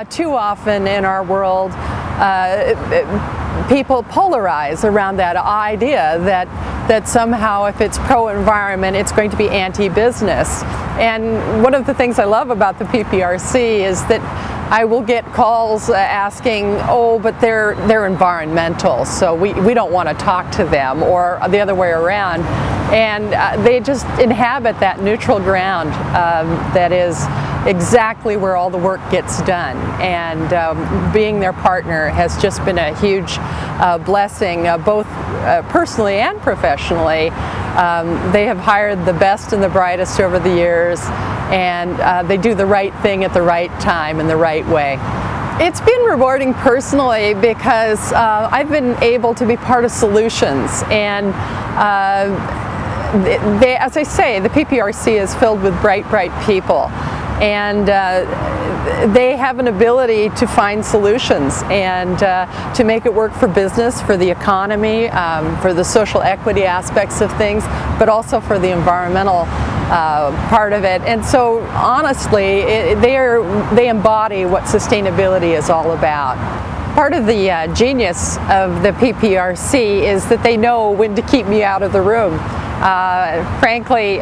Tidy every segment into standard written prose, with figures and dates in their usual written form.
Too often in our world, people polarize around that idea that somehow if it's pro-environment, it's going to be anti-business. And one of the things I love about the PPRC is that I will get calls asking, oh, but they're environmental, so we don't want to talk to them, or the other way around. And they just inhabit that neutral ground that is exactly where all the work gets done. And being their partner has just been a huge blessing, both personally and professionally. They have hired the best and the brightest over the years, and they do the right thing at the right time in the right way. It's been rewarding personally because I've been able to be part of solutions, and as I say, the PPRC is filled with bright people, and they have an ability to find solutions and to make it work for business, for the economy, for the social equity aspects of things, but also for the environmental part of it. And so honestly, they embody what sustainability is all about. Part of the genius of the PPRC is that they know when to keep me out of the room. Frankly,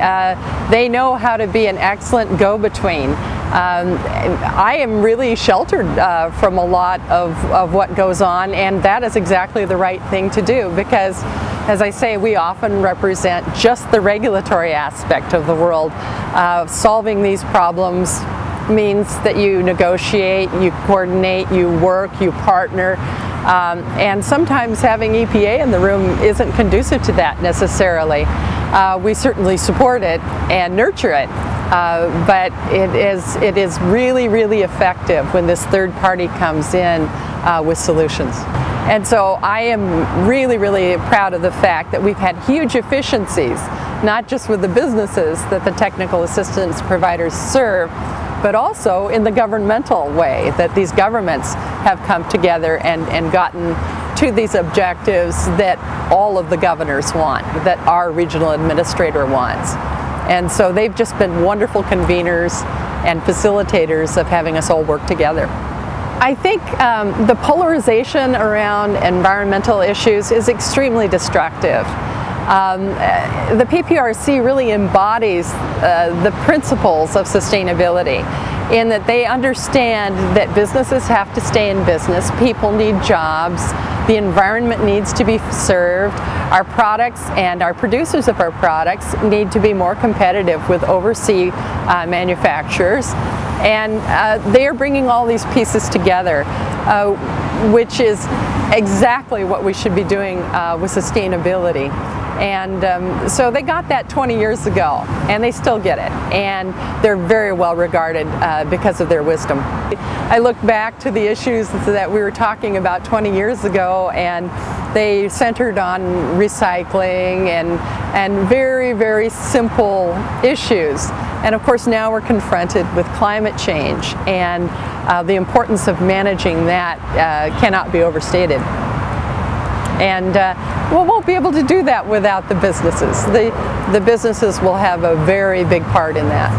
they know how to be an excellent go-between. I am really sheltered from a lot of what goes on, and that is exactly the right thing to do, because, as I say, we often represent just the regulatory aspect of the world. Solving these problems means that you negotiate, you coordinate, you work, you partner. And sometimes having EPA in the room isn't conducive to that necessarily. We certainly support it and nurture it, but it is really effective when this third party comes in with solutions. And so I am really proud of the fact that we've had huge efficiencies, not just with the businesses that the technical assistance providers serve, but also in the governmental way that these governments have come together and gotten to these objectives that all of the governors want, that our regional administrator wants. And so they've just been wonderful conveners and facilitators of having us all work together. I think the polarization around environmental issues is extremely destructive. The PPRC really embodies the principles of sustainability, in that they understand that businesses have to stay in business, people need jobs, the environment needs to be served, our products and our producers of our products need to be more competitive with overseas manufacturers, and they are bringing all these pieces together, which is exactly what we should be doing with sustainability. And so they got that 20 years ago, and they still get it, and they're very well regarded because of their wisdom. I look back to the issues that we were talking about 20 years ago, and they centered on recycling and very simple issues. And of course now we're confronted with climate change, and the importance of managing that cannot be overstated. And we won't be able to do that without the businesses. The businesses will have a very big part in that.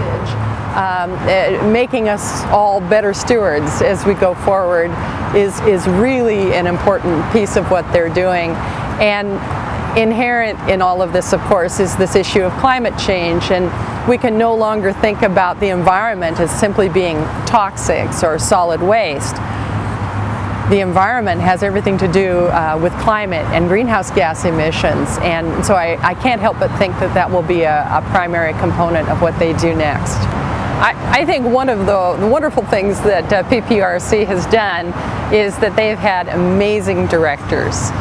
Making us all better stewards as we go forward is really an important piece of what they're doing. And inherent in all of this, of course, is this issue of climate change, and we can no longer think about the environment as simply being toxics or solid waste. The environment has everything to do with climate and greenhouse gas emissions, and so I can't help but think that that will be a primary component of what they do next. I think one of the wonderful things that PPRC has done is that they've had amazing directors.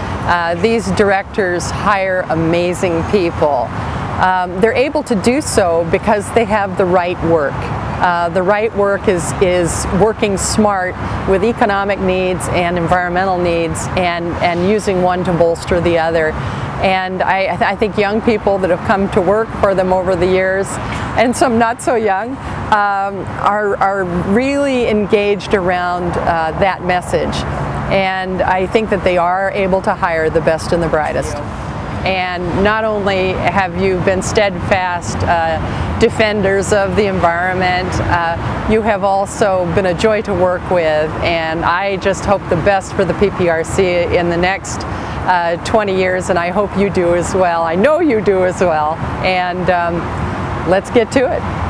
These directors hire amazing people. They're able to do so because they have the right work. The right work is working smart with economic needs and environmental needs, and using one to bolster the other. And I think young people that have come to work for them over the years, and some not so young, are really engaged around that message. And I think that they are able to hire the best and the brightest. And not only have you been steadfast defenders of the environment, you have also been a joy to work with, and I just hope the best for the PPRC in the next 20 years, and I hope you do as well. I know you do as well, and let's get to it.